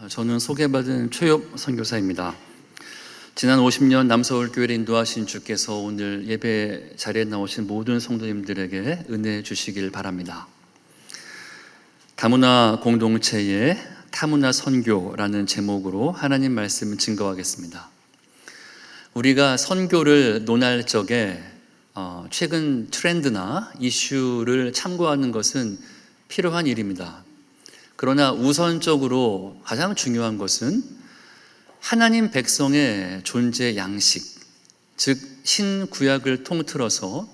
저는 소개받은 최엽 선교사입니다. 지난 50년 남서울교회를 인도하신 주께서 오늘 예배 자리에 나오신 모든 성도님들에게 은혜 주시길 바랍니다. 다문화 공동체의 타문화 선교라는 제목으로 하나님 말씀을 증거하겠습니다. 우리가 선교를 논할 적에 최근 트렌드나 이슈를 참고하는 것은 필요한 일입니다. 그러나 우선적으로 가장 중요한 것은 하나님 백성의 존재 양식, 즉 신구약을 통틀어서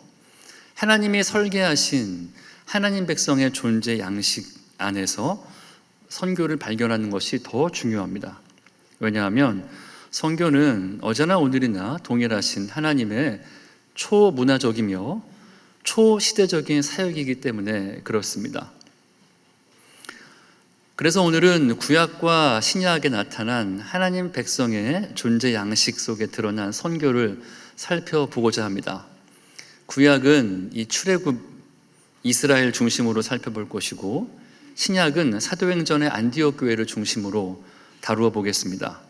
하나님이 설계하신 하나님 백성의 존재 양식 안에서 선교를 발견하는 것이 더 중요합니다. 왜냐하면 선교는 어제나 오늘이나 동일하신 하나님의 초문화적이며 초시대적인 사역이기 때문에 그렇습니다. 그래서 오늘은 구약과 신약에 나타난 하나님 백성의 존재 양식 속에 드러난 선교를 살펴보고자 합니다. 구약은 이 출애굽 이스라엘 중심으로 살펴볼 것이고, 신약은 사도행전의 안디옥 교회를 중심으로 다루어 보겠습니다.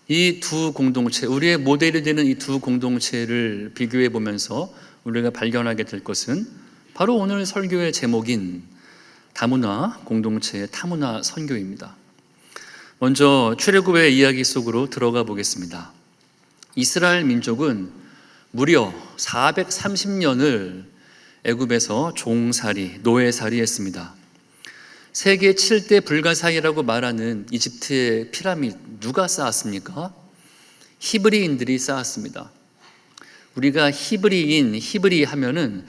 이 두 공동체, 우리의 모델이 되는 이 두 공동체를 비교해 보면서 우리가 발견하게 될 것은 바로 오늘 설교의 제목인 다문화 공동체의 타문화 선교입니다. 먼저 출애굽의 이야기 속으로 들어가 보겠습니다. 이스라엘 민족은 무려 430년을 애굽에서 종살이, 노예살이 했습니다. 세계 7대 불가사의라고 말하는 이집트의 피라미드 누가 쌓았습니까? 히브리인들이 쌓았습니다. 우리가 히브리 하면은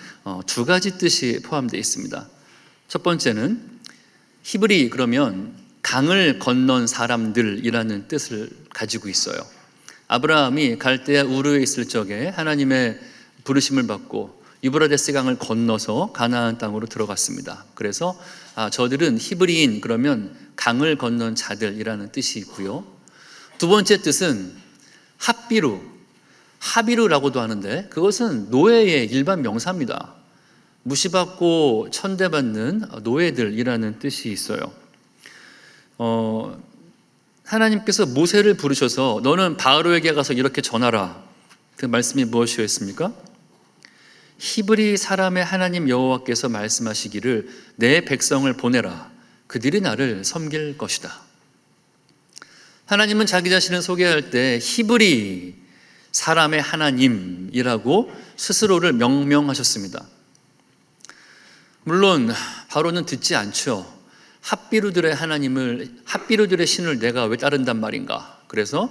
두 가지 뜻이 포함되어 있습니다. 첫 번째는 히브리 그러면 강을 건넌 사람들이라는 뜻을 가지고 있어요. 아브라함이 갈대아 우르에 있을 적에 하나님의 부르심을 받고 유브라데스 강을 건너서 가나안 땅으로 들어갔습니다. 그래서 저들은 히브리인 그러면 강을 건넌 자들이라는 뜻이 있고요. 두 번째 뜻은 하비루라고도 하는데 그것은 노예의 일반 명사입니다. 무시받고 천대받는 노예들이라는 뜻이 있어요. 하나님께서 모세를 부르셔서 너는 바로에게 가서 이렇게 전하라. 그 말씀이 무엇이었습니까? 히브리 사람의 하나님 여호와께서 말씀하시기를 내 백성을 보내라. 그들이 나를 섬길 것이다. 하나님은 자기 자신을 소개할 때 히브리 사람의 하나님이라고 스스로를 명명하셨습니다. 물론 바로는 듣지 않죠. 핫비루들의 신을 내가 왜 따른단 말인가. 그래서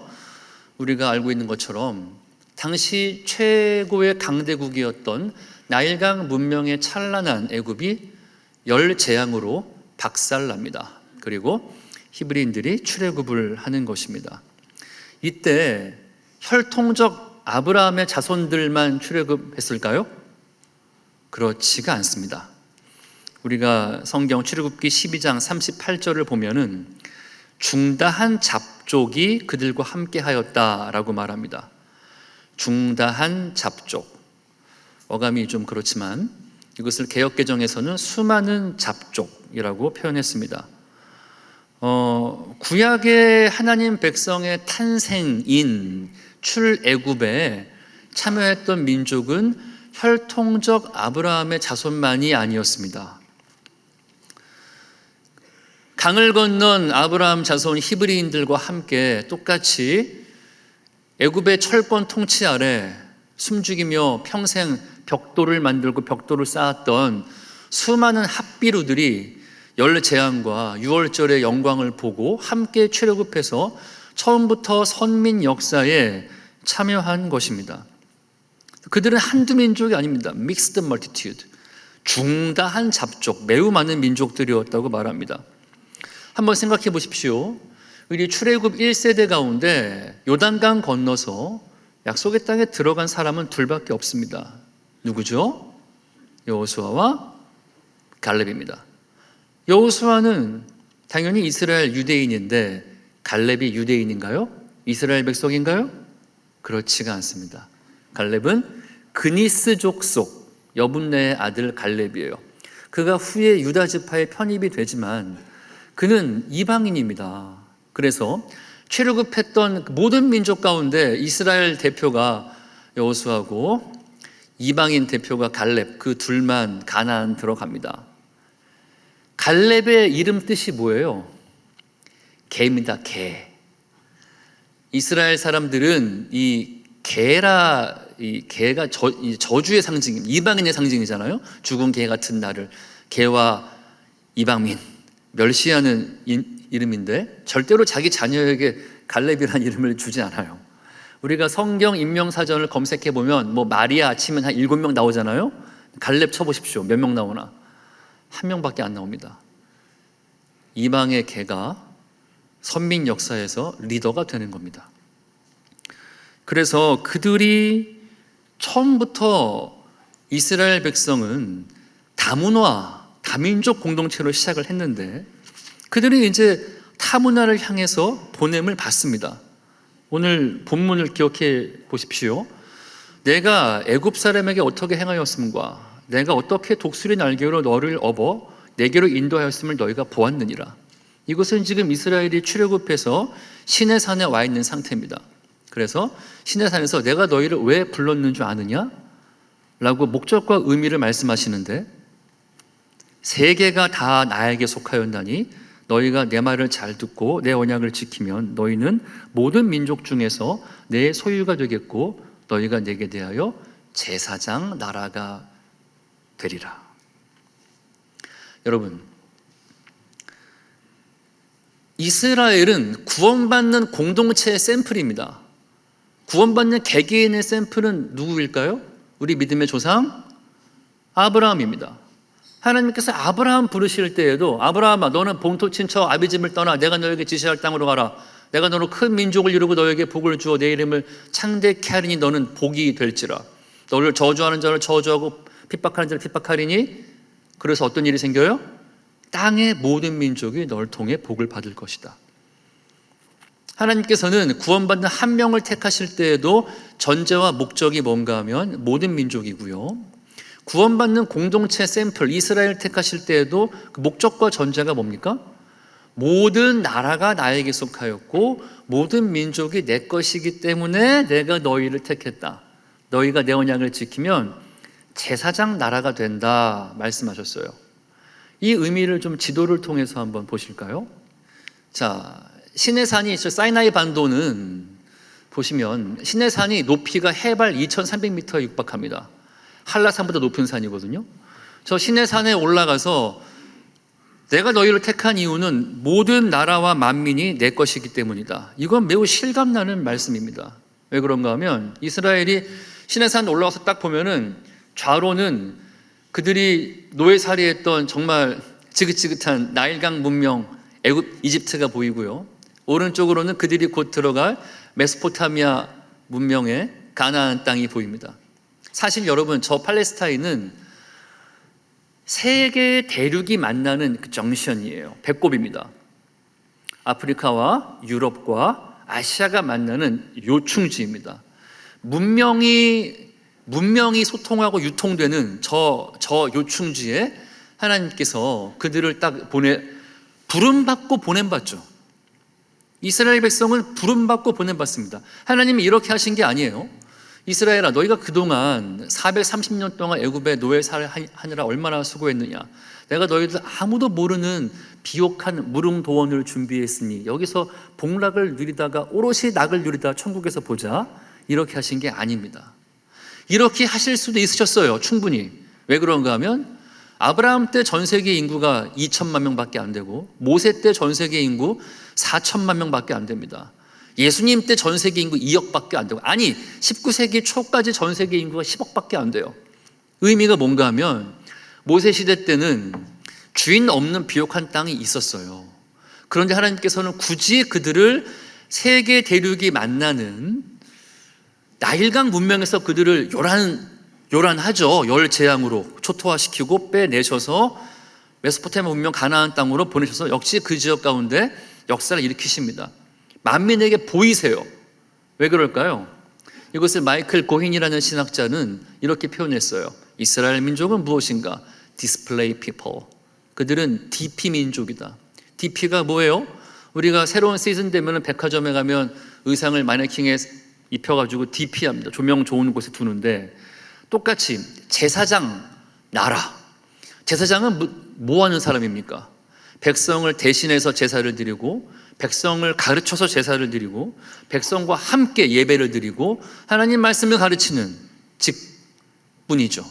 우리가 알고 있는 것처럼 당시 최고의 강대국이었던 나일강 문명의 찬란한 애굽이 열재앙으로 박살납니다. 그리고 히브리인들이 출애굽을 하는 것입니다. 이때 혈통적 아브라함의 자손들만 출애굽했을까요? 그렇지가 않습니다. 우리가 성경 출애굽기 12장 38절을 보면은 중다한 잡족이 그들과 함께 하였다라고 말합니다. 중다한 잡족. 어감이 좀 그렇지만 이것을 개역개정에서는 수많은 잡족이라고 표현했습니다. 구약의 하나님 백성의 탄생인 출애굽에 참여했던 민족은 혈통적 아브라함의 자손만이 아니었습니다. 강을 건넌 아브라함 자손 히브리인들과 함께 똑같이 애굽의 철권 통치 아래 숨죽이며 평생 벽돌을 만들고 벽돌을 쌓았던 수많은 핫비루들이 열재앙과 유월절의 영광을 보고 함께 출애굽해서 처음부터 선민 역사에 참여한 것입니다. 그들은 한두 민족이 아닙니다. Mixed multitude, 중다한 잡족, 매우 많은 민족들이었다고 말합니다. 한번 생각해 보십시오. 우리 출애굽 1세대 가운데 요단강 건너서 약속의 땅에 들어간 사람은 둘밖에 없습니다. 누구죠? 여호수아와 갈렙입니다. 여호수아는 당연히 이스라엘 유대인인데 갈렙이 유대인인가요? 이스라엘 백성인가요? 그렇지가 않습니다. 갈렙은 그니스족 속 여분네의 아들 갈렙이에요. 그가 후에 유다 지파에 편입이 되지만 그는 이방인입니다. 그래서 출애굽했던 모든 민족 가운데 이스라엘 대표가 여호수아고 이방인 대표가 갈렙, 그 둘만 가나안 들어갑니다. 갈렙의 이름 뜻이 뭐예요? 개입니다. 개. 이스라엘 사람들은 이 개가 저주의 상징입니다. 이방인의 상징이잖아요. 죽은 개 같은 나를, 개와 이방민 멸시하는 이름인데 절대로 자기 자녀에게 갈렙이라는 이름을 주지 않아요. 우리가 성경 인명사전을 검색해 보면 뭐 마리아 치면 한 7명 나오잖아요. 갈렙 쳐보십시오. 몇 명 나오나? 1명밖에 안 나옵니다. 이방의 개가 선민 역사에서 리더가 되는 겁니다. 그래서 그들이 처음부터 이스라엘 백성은 다문화, 다민족 공동체로 시작을 했는데 그들이 이제 타문화를 향해서 보냄을 받습니다. 오늘 본문을 기억해 보십시오. 내가 애굽 사람에게 어떻게 행하였음과 내가 어떻게 독수리 날개로 너를 업어 내게로 인도하였음을 너희가 보았느니라. 이것은 지금 이스라엘이 출애굽해서 시내산에 와 있는 상태입니다. 그래서 시내산에서 내가 너희를 왜 불렀는 줄 아느냐? 라고 목적과 의미를 말씀하시는데 세계가 다 나에게 속하였나니 너희가 내 말을 잘 듣고 내 언약을 지키면 너희는 모든 민족 중에서 내 소유가 되겠고 너희가 내게 대하여 제사장 나라가 되리라. 여러분, 이스라엘은 구원받는 공동체의 샘플입니다. 구원받는 개개인의 샘플은 누구일까요? 우리 믿음의 조상 아브라함입니다. 하나님께서 아브라함 부르실 때에도 아브라함아 너는 본토 친척 아비 집을 떠나 내가 너에게 지시할 땅으로 가라. 내가 너로 큰 민족을 이루고 너에게 복을 주어 내 이름을 창대케 하리니 너는 복이 될지라. 너를 저주하는 자를 저주하고 핍박하는 자를 핍박하리니 그래서 어떤 일이 생겨요? 땅의 모든 민족이 널 통해 복을 받을 것이다. 하나님께서는 구원받는 한 명을 택하실 때에도 전제와 목적이 뭔가 하면 모든 민족이고요. 구원받는 공동체 샘플 이스라엘 택하실 때에도 그 목적과 전제가 뭡니까? 모든 나라가 나에게 속하였고 모든 민족이 내 것이기 때문에 내가 너희를 택했다. 너희가 내 언약을 지키면 제사장 나라가 된다 말씀하셨어요. 이 의미를 좀 지도를 통해서 한번 보실까요? 자, 시내산이 있죠. 사이나이 반도는 보시면 시내산이 높이가 해발 2300m에 육박합니다. 한라산보다 높은 산이거든요. 저 시내산에 올라가서 내가 너희를 택한 이유는 모든 나라와 만민이 내 것이기 때문이다. 이건 매우 실감나는 말씀입니다. 왜 그런가 하면 이스라엘이 시내산 올라와서 딱 보면은 좌로는 그들이 노예살이했던 정말 지긋지긋한 나일강 문명 애굽 이집트가 보이고요. 오른쪽으로는 그들이 곧 들어갈 메소포타미아 문명의 가나안 땅이 보입니다. 사실 여러분 저 팔레스타인은 세 개의 대륙이 만나는 그 정션이에요. 배꼽입니다. 아프리카와 유럽과 아시아가 만나는 요충지입니다. 문명이 소통하고 유통되는 저 요충지에 하나님께서 그들을 딱 부름받고 보냄받죠. 이스라엘 백성은 부름받고 보냄받습니다. 하나님이 이렇게 하신 게 아니에요. 이스라엘아 너희가 그동안 430년 동안 애굽의 노예살을 하느라 얼마나 수고했느냐. 내가 너희들 아무도 모르는 비옥한 무릉도원을 준비했으니 여기서 복락을 누리다가 오롯이 낙을 누리다 천국에서 보자. 이렇게 하신 게 아닙니다. 이렇게 하실 수도 있으셨어요. 충분히. 왜 그런가 하면 아브라함 때 전 세계 인구가 2천만 명밖에 안 되고 모세 때 전 세계 인구 4천만 명밖에 안 됩니다. 예수님 때 전 세계 인구 2억밖에 안 되고 아니 19세기 초까지 전 세계 인구가 10억밖에 안 돼요. 의미가 뭔가 하면 모세 시대 때는 주인 없는 비옥한 땅이 있었어요. 그런데 하나님께서는 굳이 그들을 세계 대륙이 만나는 나일강 문명에서 그들을 요란하죠. 열 재앙으로 초토화시키고 빼내셔서 메소포타미아 문명 가나안 땅으로 보내셔서 역시 그 지역 가운데 역사를 일으키십니다. 만민에게 보이세요. 왜 그럴까요? 이것을 마이클 고힌이라는 신학자는 이렇게 표현했어요. 이스라엘 민족은 무엇인가? Display people. 그들은 DP 민족이다. DP가 뭐예요? 우리가 새로운 시즌 되면 백화점에 가면 의상을 마네킹에 입혀가지고 DP합니다. 조명 좋은 곳에 두는데, 똑같이 제사장 나라, 제사장은 뭐 하는 사람입니까? 백성을 대신해서 제사를 드리고, 백성을 가르쳐서 제사를 드리고, 백성과 함께 예배를 드리고 하나님 말씀을 가르치는 직분이죠.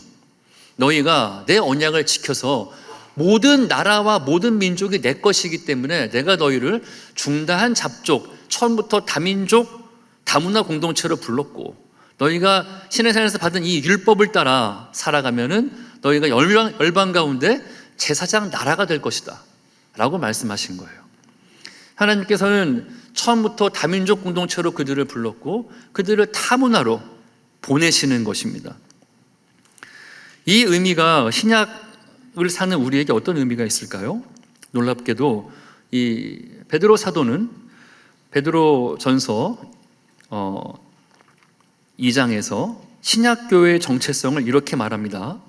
너희가 내 언약을 지켜서 모든 나라와 모든 민족이 내 것이기 때문에 내가 너희를 중다한 잡족, 처음부터 다민족, 다문화 공동체로 불렀고, 너희가 시내산에서 받은 이 율법을 따라 살아가면은 너희가 열방 가운데 제사장 나라가 될 것이다 라고 말씀하신 거예요. 하나님께서는 처음부터 다민족 공동체로 그들을 불렀고 그들을 타문화로 보내시는 것입니다. 이 의미가 신약을 사는 우리에게 어떤 의미가 있을까요? 놀랍게도 이 베드로 사도는 베드로 전서 2장에서 신약교회의 정체성을 이렇게 말합니다.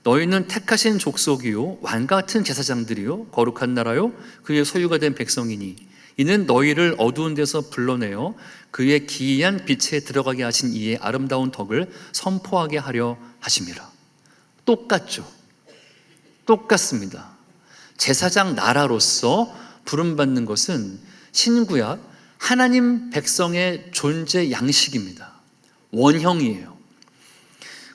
너희는 택하신 족속이요 왕같은 제사장들이요 거룩한 나라요 그의 소유가 된 백성이니 이는 너희를 어두운 데서 불러내어 그의 기이한 빛에 들어가게 하신 이의 아름다운 덕을 선포하게 하려 하심이라. 똑같죠. 똑같습니다. 제사장 나라로서 부름받는 것은 신구약 하나님 백성의 존재 양식입니다. 원형이에요.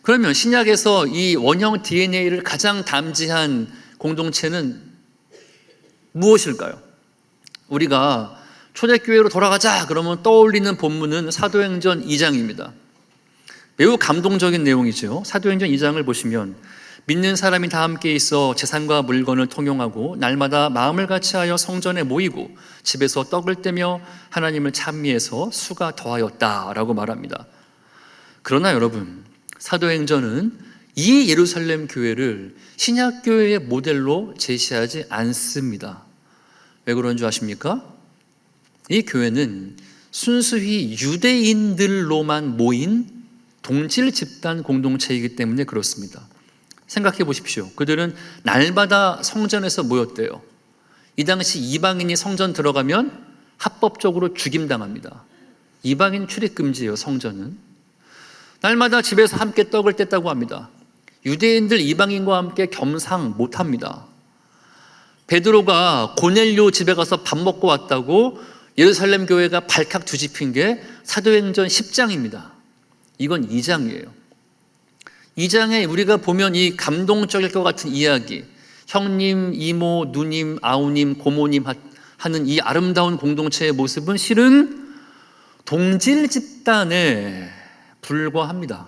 그러면 신약에서 이 원형 DNA를 가장 담지한 공동체는 무엇일까요? 우리가 초대교회로 돌아가자 그러면 떠올리는 본문은 사도행전 2장입니다. 매우 감동적인 내용이죠. 사도행전 2장을 보시면 믿는 사람이 다 함께 있어 재산과 물건을 통용하고 날마다 마음을 같이하여 성전에 모이고 집에서 떡을 떼며 하나님을 찬미해서 수가 더하였다라고 말합니다. 그러나 여러분, 사도행전은 이 예루살렘 교회를 신약교회의 모델로 제시하지 않습니다. 왜 그런 줄 아십니까? 이 교회는 순수히 유대인들로만 모인 동질 집단 공동체이기 때문에 그렇습니다. 생각해 보십시오. 그들은 날마다 성전에서 모였대요. 이 당시 이방인이 성전 들어가면 합법적으로 죽임당합니다. 이방인 출입 금지예요, 성전은. 날마다 집에서 함께 떡을 뗐다고 합니다. 유대인들 이방인과 함께 겸상 못합니다. 베드로가 고넬료 집에 가서 밥 먹고 왔다고 예루살렘 교회가 발칵 뒤집힌 게 사도행전 10장입니다. 이건 2장이에요. 2장에 우리가 보면 이 감동적일 것 같은 이야기, 형님, 이모, 누님, 아우님, 고모님 하는 이 아름다운 공동체의 모습은 실은 동질 집단에 불과합니다.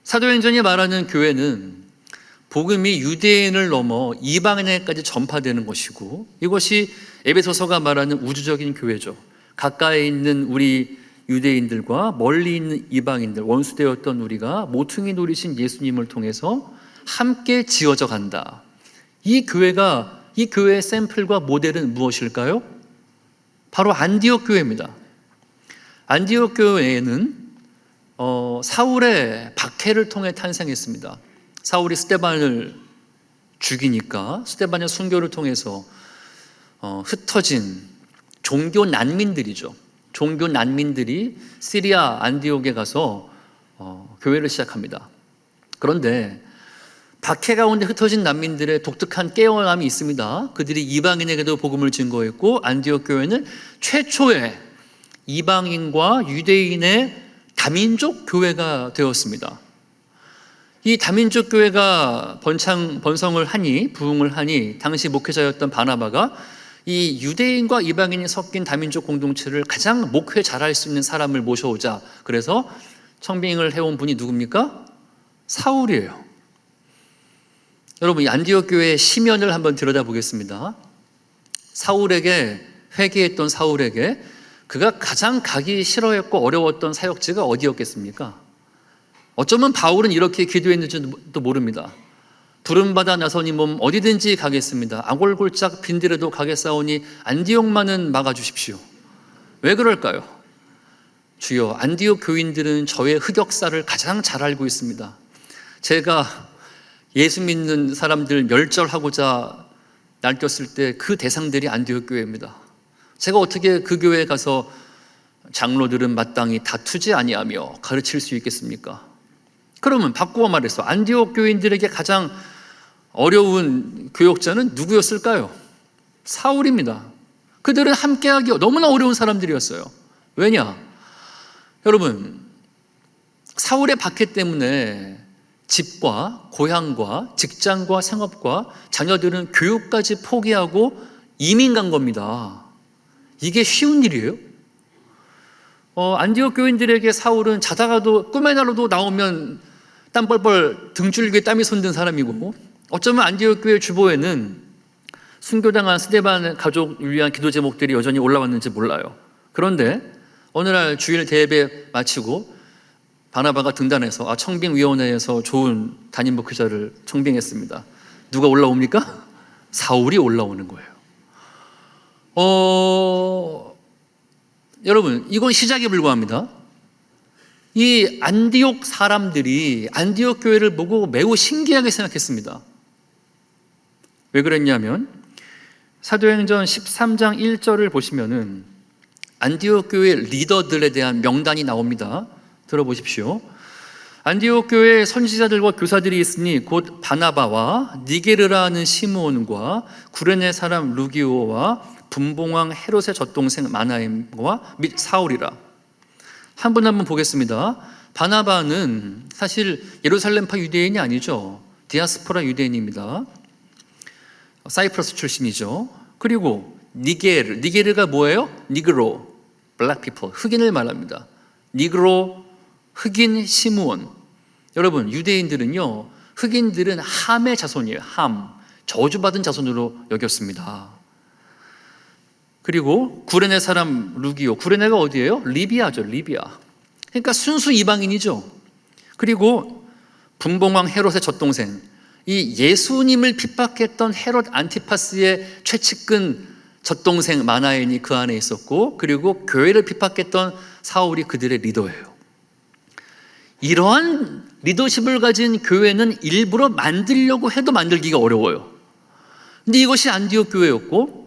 사도행전이 말하는 교회는 복음이 유대인을 넘어 이방인에까지 전파되는 것이고, 이것이 에베소서가 말하는 우주적인 교회죠. 가까이 있는 우리 유대인들과 멀리 있는 이방인들, 원수되었던 우리가 모퉁이 노리신 예수님을 통해서 함께 지어져 간다. 이 교회의 샘플과 모델은 무엇일까요? 바로 안디옥 교회입니다. 안디옥 교회는 사울의 박해를 통해 탄생했습니다. 사울이 스데반을 죽이니까 스데반의 순교를 통해서 흩어진 종교 난민들이죠. 종교 난민들이 시리아 안디옥에 가서 교회를 시작합니다. 그런데 박해 가운데 흩어진 난민들의 독특한 깨어남이 있습니다. 그들이 이방인에게도 복음을 증거했고, 안디옥 교회는 최초의 이방인과 유대인의 다민족 교회가 되었습니다. 이 다민족 교회가 번성을 하니, 부흥을 하니 당시 목회자였던 바나바가 이 유대인과 이방인이 섞인 다민족 공동체를 가장 목회 잘할 수 있는 사람을 모셔오자. 그래서 청빙을 해온 분이 누굽니까? 사울이에요. 여러분, 이 안디옥 교회의 시면을 한번 들여다보겠습니다. 회개했던 사울에게 그가 가장 가기 싫어했고 어려웠던 사역지가 어디였겠습니까? 어쩌면 바울은 이렇게 기도했는지도 모릅니다. 부름받아 나서니 몸 어디든지 가겠습니다. 아골골짝 빈들에도 가겠사오니 안디옥만은 막아주십시오. 왜 그럴까요? 주여, 안디옥 교인들은 저의 흑역사를 가장 잘 알고 있습니다. 제가 예수 믿는 사람들 멸절하고자 날뛰었을 때 그 대상들이 안디옥 교회입니다. 제가 어떻게 그 교회에 가서 장로들은 마땅히 다투지 아니하며 가르칠 수 있겠습니까? 그러면 바꾸어 말해서 안디옥 교인들에게 가장 어려운 교역자는 누구였을까요? 사울입니다. 그들은 함께하기 너무나 어려운 사람들이었어요. 왜냐? 여러분, 사울의 박해 때문에 집과 고향과 직장과 생업과 자녀들은 교육까지 포기하고 이민 간 겁니다. 이게 쉬운 일이에요? 안디옥 교인들에게 사울은 자다가도 꿈에 나로도 나오면 땀 뻘뻘 등줄기에 땀이 손든 사람이고, 어쩌면 안디옥 교회 주보에는 순교당한 스데반 가족을 위한 기도 제목들이 여전히 올라왔는지 몰라요. 그런데 어느 날 주일 대예배 마치고 바나바가 등단해서 청빙위원회에서 좋은 담임 목회자를 청빙했습니다. 누가 올라옵니까? 사울이 올라오는 거예요. 여러분, 이건 시작에 불과합니다. 이 안디옥 사람들이 안디옥 교회를 보고 매우 신기하게 생각했습니다. 왜 그랬냐면 사도행전 13장 1절을 보시면은 안디옥 교회 리더들에 대한 명단이 나옵니다. 들어보십시오. 안디옥 교회에 선지자들과 교사들이 있으니 곧 바나바와 니게르라는 시므온과 구레네 사람 루기오와 분봉왕 헤롯의 젖동생 마나임과 및 사울이라. 한 분 한 분 보겠습니다. 바나바는 사실 예루살렘파 유대인이 아니죠. 디아스포라 유대인입니다. 사이프러스 출신이죠. 그리고 니게르가 뭐예요? 니그로, 블랙 피플, 흑인을 말합니다. 니그로, 흑인 시므온. 여러분, 유대인들은요, 흑인들은 함의 자손이에요. 함, 저주받은 자손으로 여겼습니다. 그리고 구레네 사람 루기오. 구레네가 어디예요? 리비아죠. 리비아. 그러니까 순수 이방인이죠. 그리고 분봉왕 헤롯의 젖동생, 이 예수님을 핍박했던 헤롯 안티파스의 최측근 젖동생 마나엔이 그 안에 있었고, 그리고 교회를 핍박했던 사울이 그들의 리더예요. 이러한 리더십을 가진 교회는 일부러 만들려고 해도 만들기가 어려워요. 근데 이것이 안디옥 교회였고,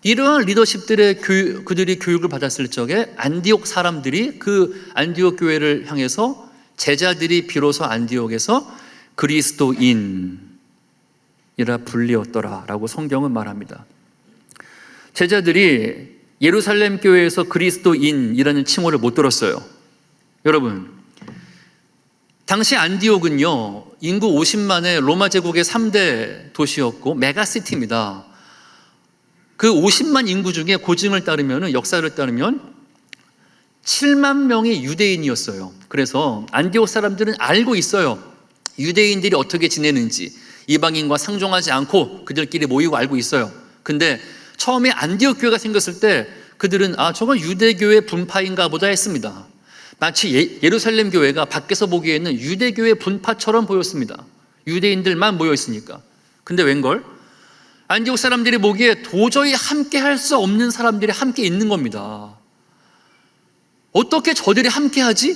이러한 리더십들의 그들이 교육을 받았을 적에 안디옥 사람들이 그 안디옥 교회를 향해서 제자들이 비로소 안디옥에서 그리스도인이라 불리었더라 라고 성경은 말합니다. 제자들이 예루살렘 교회에서 그리스도인이라는 칭호를 못 들었어요. 여러분, 당시 안디옥은요, 인구 50만의 로마 제국의 3대 도시였고 메가시티입니다. 그 50만 인구 중에 고증을 따르면, 역사를 따르면 7만 명이 유대인이었어요. 그래서 안디옥 사람들은 알고 있어요. 유대인들이 어떻게 지내는지, 이방인과 상종하지 않고 그들끼리 모이고 알고 있어요. 근데 처음에 안디옥 교회가 생겼을 때 그들은 저건 유대교회 분파인가 보다 했습니다. 마치 예루살렘 교회가 밖에서 보기에는 유대교회 분파처럼 보였습니다. 유대인들만 모여 있으니까. 근데 웬걸? 안디옥 사람들이 보기에 도저히 함께 할 수 없는 사람들이 함께 있는 겁니다. 어떻게 저들이 함께 하지?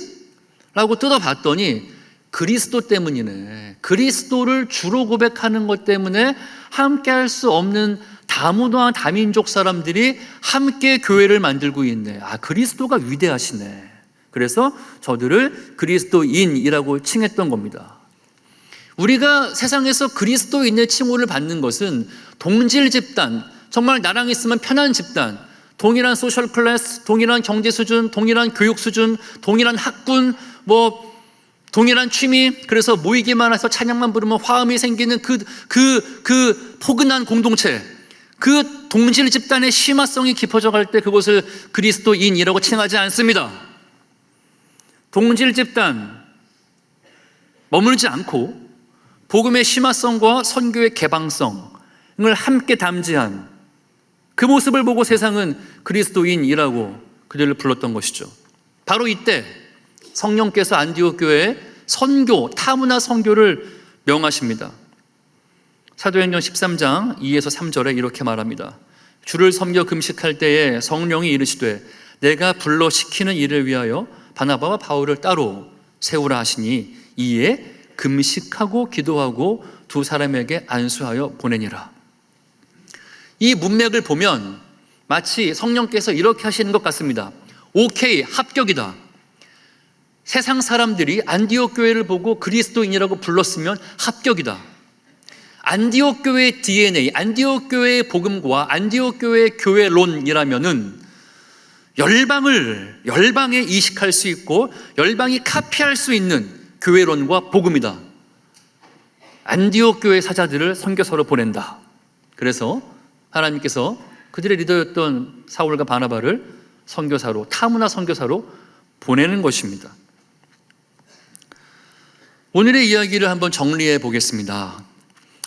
라고 뜯어봤더니 그리스도 때문이네. 그리스도를 주로 고백하는 것 때문에 함께 할 수 없는 다문화 다민족 사람들이 함께 교회를 만들고 있네. 그리스도가 위대하시네. 그래서 저들을 그리스도인이라고 칭했던 겁니다. 우리가 세상에서 그리스도인의 칭호를 받는 것은 동질 집단, 정말 나랑 있으면 편한 집단, 동일한 소셜 클래스, 동일한 경제 수준, 동일한 교육 수준, 동일한 학군, 동일한 취미, 그래서 모이기만 해서 찬양만 부르면 화음이 생기는 그 포근한 공동체, 그 동질 집단의 심화성이 깊어져 갈 때 그것을 그리스도인이라고 칭하지 않습니다. 동질 집단 머무르지 않고 복음의 심화성과 선교의 개방성을 함께 담지한 그 모습을 보고 세상은 그리스도인이라고 그들을 불렀던 것이죠. 바로 이때 성령께서 안디옥 교회에 선교, 타문화 선교를 명하십니다. 사도행전 13장 2에서 3절에 이렇게 말합니다. 주를 섬겨 금식할 때에 성령이 이르시되 내가 불러 시키는 일을 위하여 바나바와 바울을 따로 세우라 하시니 이에 금식하고 기도하고 두 사람에게 안수하여 보내니라. 이 문맥을 보면 마치 성령께서 이렇게 하시는 것 같습니다. 오케이, 합격이다. 세상 사람들이 안디옥 교회를 보고 그리스도인이라고 불렀으면 합격이다. 안디옥 교회의 DNA, 안디옥 교회의 복음과 안디옥 교회의 교회론이라면은 열방에 이식할 수 있고 열방이 카피할 수 있는 교회론과 복음이다. 안디옥 교회 사자들을 선교사로 보낸다. 그래서 하나님께서 그들의 리더였던 사울과 바나바를 선교사로, 타문화 선교사로 보내는 것입니다. 오늘의 이야기를 한번 정리해 보겠습니다.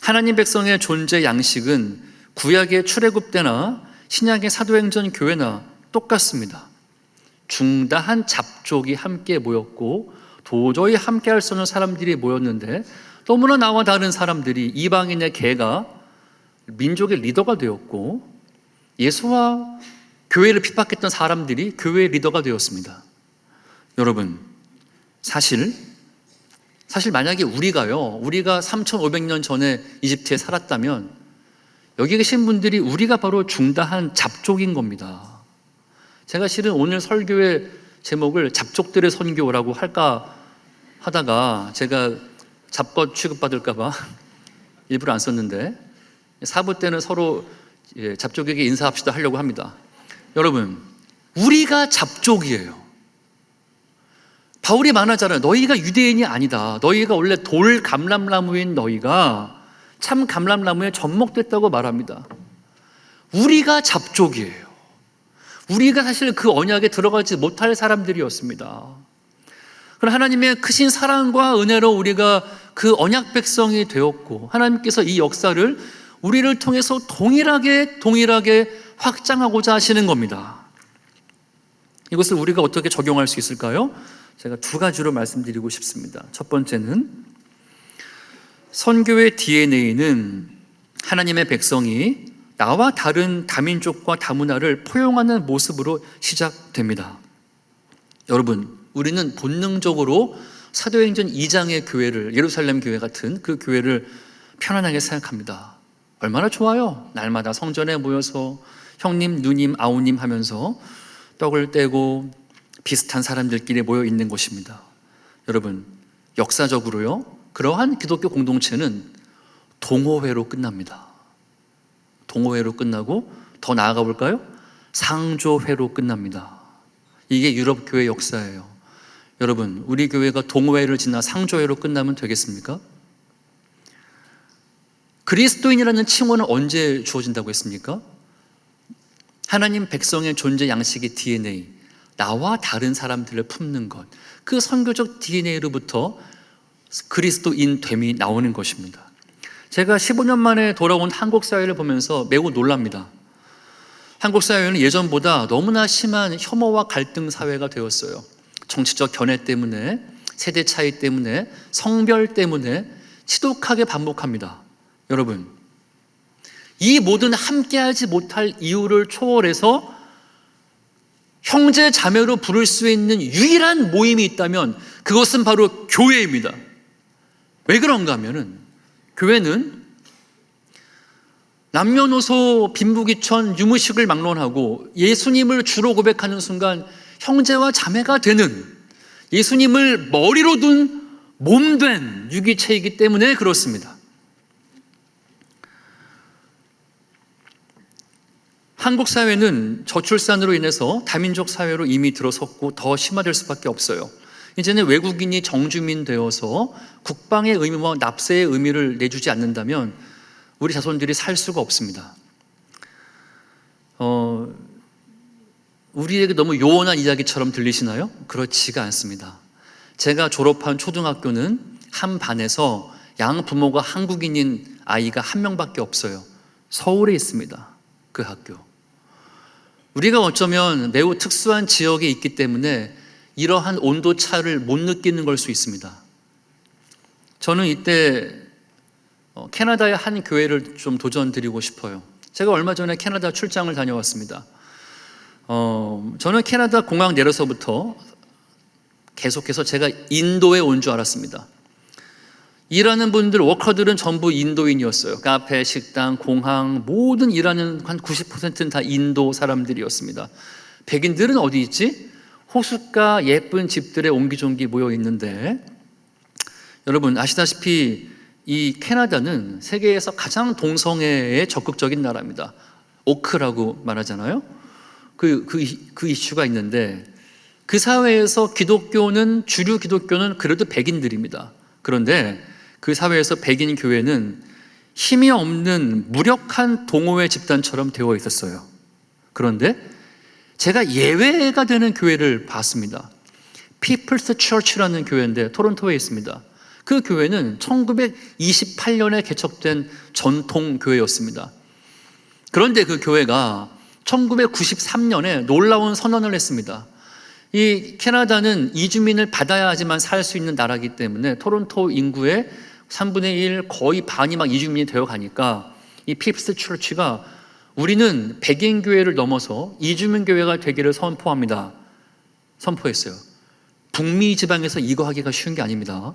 하나님 백성의 존재 양식은 구약의 출애굽 때나 신약의 사도행전 교회나 똑같습니다. 중다한 잡족이 함께 모였고 도저히 함께 할 수 없는 사람들이 모였는데 너무나 나와 다른 사람들이 이방인의 개가 민족의 리더가 되었고 예수와 교회를 핍박했던 사람들이 교회의 리더가 되었습니다. 여러분, 사실 만약에 우리가 3,500년 전에 이집트에 살았다면 여기 계신 분들이 우리가 바로 중다한 잡족인 겁니다. 제가 실은 오늘 설교의 제목을 잡족들의 선교라고 할까 하다가 제가 잡것 취급받을까 봐 일부러 안 썼는데 4부 때는 서로 잡족에게 인사합시다 하려고 합니다. 여러분, 우리가 잡족이에요. 바울이 말하잖아요. 너희가 유대인이 아니다. 너희가 원래 돌 감람나무인 너희가 참 감람나무에 접목됐다고 말합니다. 우리가 잡족이에요. 우리가 사실 그 언약에 들어가지 못할 사람들이었습니다. 그러나 하나님의 크신 사랑과 은혜로 우리가 그 언약 백성이 되었고 하나님께서 이 역사를 우리를 통해서 동일하게 확장하고자 하시는 겁니다. 이것을 우리가 어떻게 적용할 수 있을까요? 제가 두 가지로 말씀드리고 싶습니다. 첫 번째는 선교의 DNA는 하나님의 백성이 나와 다른 다민족과 다문화를 포용하는 모습으로 시작됩니다. 여러분, 우리는 본능적으로 사도행전 2장의 교회를, 예루살렘 교회 같은 그 교회를 편안하게 생각합니다. 얼마나 좋아요. 날마다 성전에 모여서 형님, 누님, 아우님 하면서 떡을 떼고 비슷한 사람들끼리 모여 있는 곳입니다. 여러분, 역사적으로요, 그러한 기독교 공동체는 동호회로 끝납니다. 동호회로 끝나고 더 나아가 볼까요? 상조회로 끝납니다. 이게 유럽 교회 역사예요. 여러분, 우리 교회가 동호회를 지나 상조회로 끝나면 되겠습니까? 그리스도인이라는 칭호는 언제 주어진다고 했습니까? 하나님 백성의 존재 양식의 DNA, 나와 다른 사람들을 품는 것, 그 선교적 DNA로부터 그리스도인됨이 나오는 것입니다. 제가 15년 만에 돌아온 한국 사회를 보면서 매우 놀랍니다. 한국 사회는 예전보다 너무나 심한 혐오와 갈등 사회가 되었어요. 정치적 견해 때문에, 세대 차이 때문에, 성별 때문에 지독하게 반복합니다. 여러분, 이 모든 함께하지 못할 이유를 초월해서 형제 자매로 부를 수 있는 유일한 모임이 있다면 그것은 바로 교회입니다. 왜 그런가 하면은 교회는 남녀노소 빈부귀천 유무식을 막론하고 예수님을 주로 고백하는 순간 형제와 자매가 되는, 예수님을 머리로 둔 몸된 유기체이기 때문에 그렇습니다. 한국 사회는 저출산으로 인해서 다민족 사회로 이미 들어섰고 더 심화될 수밖에 없어요. 이제는 외국인이 정주민 되어서 국방의 의미와 납세의 의미를 내주지 않는다면 우리 자손들이 살 수가 없습니다. 우리에게 너무 요원한 이야기처럼 들리시나요? 그렇지가 않습니다. 제가 졸업한 초등학교는 한 반에서 양 부모가 한국인인 아이가 한 명밖에 없어요. 서울에 있습니다. 그 학교. 우리가 어쩌면 매우 특수한 지역에 있기 때문에 이러한 온도 차를 못 느끼는 걸 수 있습니다. 저는 이때 캐나다의 한 교회를 좀 도전드리고 싶어요. 제가 얼마 전에 캐나다 출장을 다녀왔습니다. 저는 캐나다 공항 내려서부터 계속해서 제가 인도에 온 줄 알았습니다. 일하는 분들, 워커들은 전부 인도인이었어요. 카페, 식당, 공항, 모든 일하는 한 90%는 다 인도 사람들이었습니다. 백인들은 어디 있지? 호숫가 예쁜 집들에 옹기종기 모여 있는데, 여러분 아시다시피 이 캐나다는 세계에서 가장 동성애에 적극적인 나라입니다. 오크라고 말하잖아요. 그 이슈가 있는데, 그 사회에서 주류 기독교는 그래도 백인들입니다. 그런데 그 사회에서 백인 교회는 힘이 없는 무력한 동호회 집단처럼 되어 있었어요. 그런데 제가 예외가 되는 교회를 봤습니다. People's Church라는 교회인데 토론토에 있습니다. 그 교회는 1928년에 개척된 전통 교회였습니다. 그런데 그 교회가 1993년에 놀라운 선언을 했습니다. 이 캐나다는 이주민을 받아야 하지만 살 수 있는 나라이기 때문에 토론토 인구의 3분의 1, 거의 반이 막 이주민이 되어 가니까 이 핍스 처치가 우리는 백인 교회를 넘어서 이주민 교회가 되기를 선포합니다. 선포했어요. 북미 지방에서 이거 하기가 쉬운 게 아닙니다.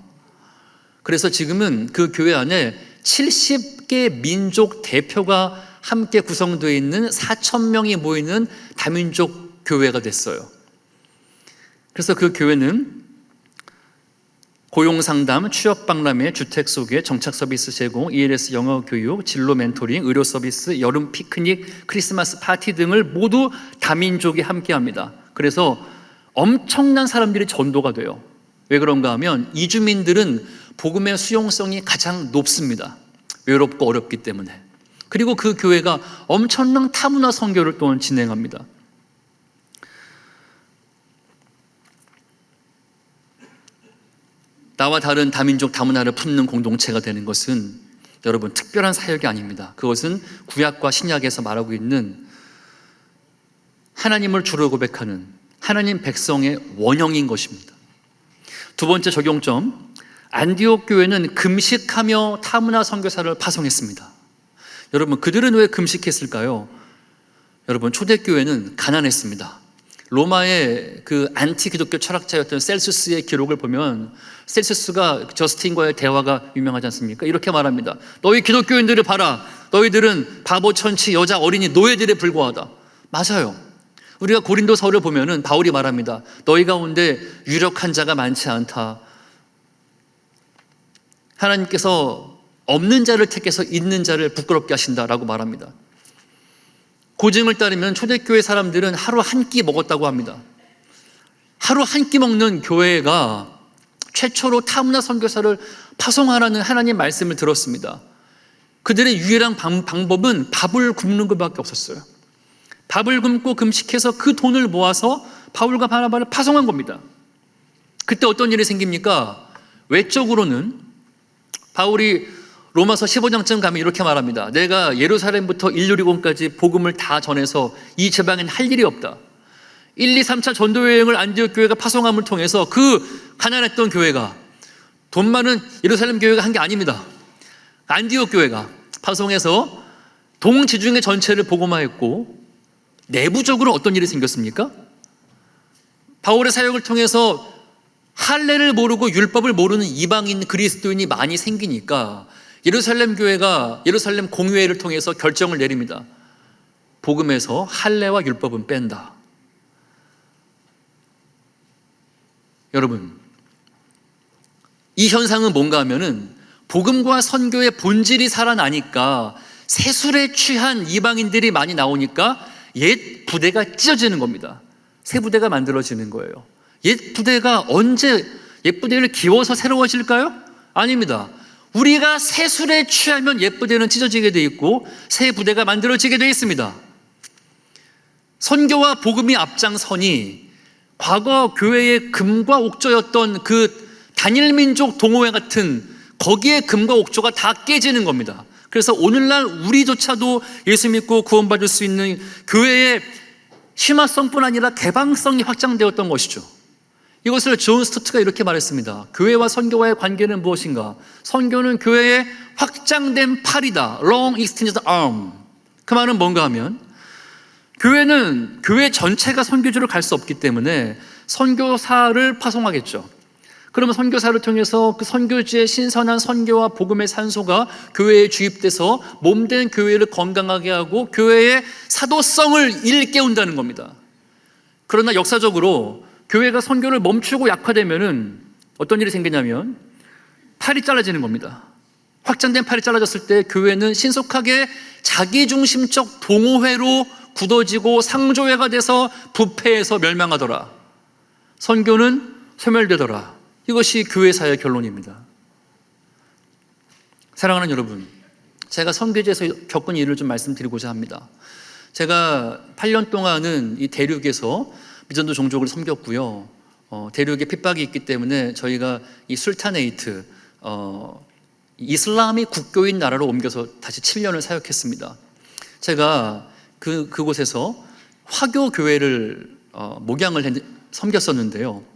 그래서 지금은 그 교회 안에 70개 민족 대표가 함께 구성되어 있는 4,000명이 모이는 다민족 교회가 됐어요. 그래서 그 교회는 고용상담, 취업박람회, 주택소개, 정착서비스 제공, ELS 영어교육, 진로 멘토링, 의료서비스, 여름 피크닉, 크리스마스 파티 등을 모두 다민족이 함께합니다. 그래서 엄청난 사람들이 전도가 돼요. 왜 그런가 하면 이주민들은 복음의 수용성이 가장 높습니다. 외롭고 어렵기 때문에. 그리고 그 교회가 엄청난 타문화 선교를 또한 진행합니다. 나와 다른 다민족 다문화를 품는 공동체가 되는 것은 여러분 특별한 사역이 아닙니다. 그것은 구약과 신약에서 말하고 있는 하나님을 주로 고백하는 하나님 백성의 원형인 것입니다. 두 번째 적용점, 안디옥 교회는 금식하며 타문화 선교사를 파송했습니다. 여러분 그들은 왜 금식했을까요? 여러분 초대교회는 가난했습니다. 로마의 그 안티 기독교 철학자였던 셀수스의 기록을 보면 셀수스가 저스틴과의 대화가 유명하지 않습니까? 이렇게 말합니다. 너희 기독교인들을 봐라. 너희들은 바보, 천치, 여자, 어린이, 노예들에 불과하다. 맞아요. 우리가 고린도서를 보면은 바울이 말합니다. 너희 가운데 유력한 자가 많지 않다. 하나님께서 없는 자를 택해서 있는 자를 부끄럽게 하신다라고 말합니다. 고증을 따르면 초대교회 사람들은 하루 한 끼 먹었다고 합니다. 하루 한 끼 먹는 교회가 최초로 타문화 선교사를 파송하라는 하나님 말씀을 들었습니다. 그들의 유일한 방법은 밥을 굶는 것밖에 없었어요. 밥을 굶고 금식해서 그 돈을 모아서 바울과 바나바를 파송한 겁니다. 그때 어떤 일이 생깁니까? 외적으로는 바울이 로마서 15장쯤 가면 이렇게 말합니다. 내가 예루살렘부터 일루리곤까지 복음을 다 전해서 이 지방엔 할 일이 없다. 1, 2, 3차 전도 여행을 안디옥 교회가 파송함을 통해서 그 가난했던 교회가, 돈 많은 예루살렘 교회가 한 게 아닙니다. 안디옥 교회가 파송해서 동지중해 전체를 복음화했고, 내부적으로 어떤 일이 생겼습니까? 바울의 사역을 통해서 할례를 모르고 율법을 모르는 이방인 그리스도인이 많이 생기니까 예루살렘 교회가 예루살렘 공회를 통해서 결정을 내립니다. 복음에서 할례와 율법은 뺀다. 여러분, 이 현상은 뭔가 하면은 복음과 선교의 본질이 살아나니까 세술에 취한 이방인들이 많이 나오니까 옛 부대가 찢어지는 겁니다. 새 부대가 만들어지는 거예요. 옛 부대가 언제 옛 부대를 기워서 새로워질까요? 아닙니다. 우리가 세술에 취하면 옛 부대는 찢어지게 돼 있고 새 부대가 만들어지게 돼 있습니다. 선교와 복음이 앞장서니 과거 교회의 금과 옥조였던 그 단일민족 동호회 같은 거기에 금과 옥조가 다 깨지는 겁니다. 그래서 오늘날 우리조차도 예수 믿고 구원받을 수 있는 교회의 심화성뿐 아니라 개방성이 확장되었던 것이죠. 이것을 존 스토트가 이렇게 말했습니다. 교회와 선교와의 관계는 무엇인가? 선교는 교회의 확장된 팔이다. Long extended arm. 그 말은 뭔가 하면 교회는 교회 전체가 선교지로 갈 수 없기 때문에 선교사를 파송하겠죠. 그러면 선교사를 통해서 그 선교지의 신선한 선교와 복음의 산소가 교회에 주입돼서 몸된 교회를 건강하게 하고 교회의 사도성을 일깨운다는 겁니다. 그러나 역사적으로 교회가 선교를 멈추고 약화되면은 어떤 일이 생기냐면 팔이 잘라지는 겁니다. 확장된 팔이 잘라졌을 때 교회는 신속하게 자기중심적 동호회로 굳어지고 상조회가 돼서 부패해서 멸망하더라. 선교는 소멸되더라. 이것이 교회사의 결론입니다. 사랑하는 여러분, 제가 선교지에서 겪은 일을 좀 말씀드리고자 합니다. 제가 8년 동안은 이 대륙에서 미전도 종족을 섬겼고요. 대륙에 핍박이 있기 때문에 저희가 이 술타네이트, 이슬람이 국교인 나라로 옮겨서 다시 7년을 사역했습니다. 제가 그곳에서 화교 교회를 섬겼었는데요.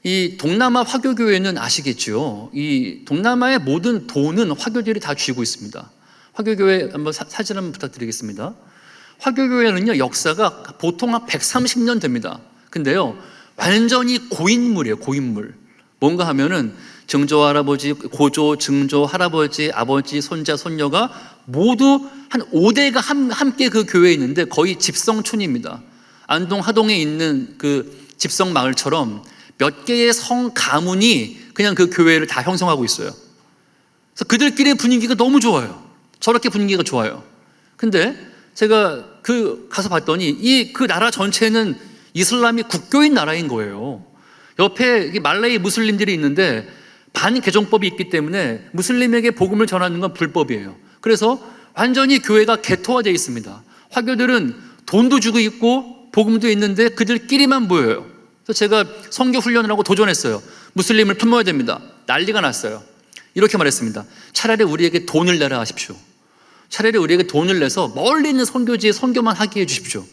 이 동남아 화교 교회는 아시겠죠? 이 동남아의 모든 돈은 화교들이 다 쥐고 있습니다. 화교 교회 한번 사진 한번 부탁드리겠습니다. 화교 교회는요 역사가 보통 한 130년 됩니다. 근데요 완전히 고인물이에요. 고인물. 뭔가 하면은 증조 할아버지, 고조, 증조 할아버지, 아버지, 손자, 손녀가 모두 한 5대가 함께 그 교회에 있는데 거의 집성촌입니다. 안동 하동에 있는 그 집성 마을처럼 몇 개의 성 가문이 그냥 그 교회를 다 형성하고 있어요. 그래서 그들끼리의 분위기가 너무 좋아요. 저렇게 분위기가 좋아요. 근데 제가 가서 봤더니 그 나라 전체는 이슬람이 국교인 나라인 거예요. 옆에 말레이 무슬림들이 있는데 반개종법이 있기 때문에 무슬림에게 복음을 전하는 건 불법이에요. 그래서 완전히 교회가 개토화되어 있습니다. 화교들은 돈도 주고 있고 복음도 있는데 그들끼리만 모여요. 그래서 제가 선교 훈련을 하고 도전했어요. 무슬림을 품어야 됩니다. 난리가 났어요. 이렇게 말했습니다. 차라리 우리에게 돈을 내라 하십시오. 차라리 우리에게 돈을 내서 멀리 있는 선교지에 선교만 하게 해주십시오.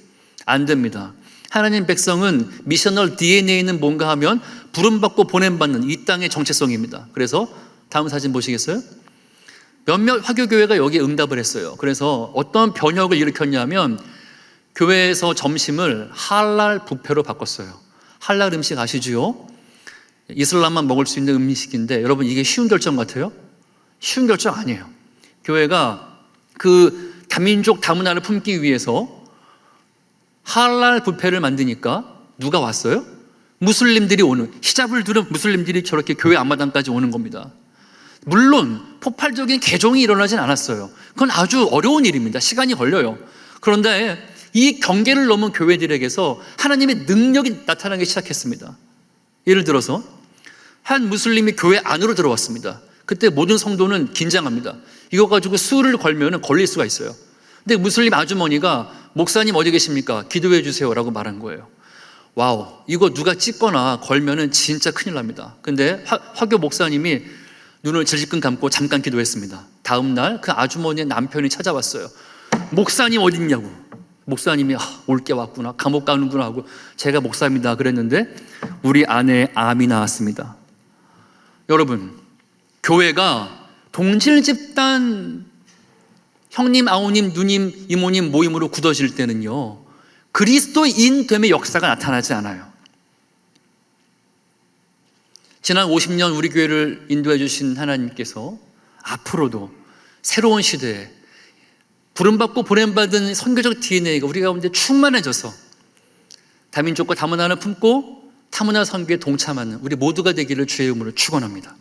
안 됩니다. 하나님 백성은 미셔널 DNA는 뭔가 하면 부름받고 보냄받는 이 땅의 정체성입니다. 그래서 다음 사진 보시겠어요? 몇몇 화교교회가 여기에 응답을 했어요. 그래서 어떤 변혁을 일으켰냐면 교회에서 점심을 할랄 뷔페로 바꿨어요. 할랄 음식 아시죠? 이슬람만 먹을 수 있는 음식인데 여러분 이게 쉬운 결정 같아요? 쉬운 결정 아니에요. 교회가 그 다민족 다문화를 품기 위해서 할랄 뷔페를 만드니까 누가 왔어요? 무슬림들이 오는, 히잡을 두른 무슬림들이 저렇게 교회 앞마당까지 오는 겁니다. 물론 폭발적인 개종이 일어나진 않았어요. 그건 아주 어려운 일입니다. 시간이 걸려요. 그런데 이 경계를 넘은 교회들에게서 하나님의 능력이 나타나기 시작했습니다. 예를 들어서 한 무슬림이 교회 안으로 들어왔습니다. 그때 모든 성도는 긴장합니다. 이거 가지고 수를 걸면 걸릴 수가 있어요. 근데 무슬림 아주머니가 목사님 어디 계십니까? 기도해 주세요 라고 말한 거예요. 와우, 이거 누가 찍거나 걸면은 진짜 큰일 납니다. 근데 화교 목사님이 눈을 질끈 감고 잠깐 기도했습니다. 다음 날 그 아주머니의 남편이 찾아왔어요. 목사님 어디 있냐고. 목사님이 올 게 왔구나, 감옥 가는구나 하고 제가 목사입니다 그랬는데 우리 아내의 암이 나왔습니다. 여러분, 교회가 동질 집단 형님, 아우님, 누님, 이모님 모임으로 굳어질 때는요 그리스도인 됨의 역사가 나타나지 않아요. 지난 50년 우리 교회를 인도해 주신 하나님께서 앞으로도 새로운 시대에 부름받고 보냄받은 선교적 DNA가 우리 가운데 충만해져서 다민족과 다문화를 품고 타문화 선교에 동참하는 우리 모두가 되기를 주의 이름으로 축원합니다.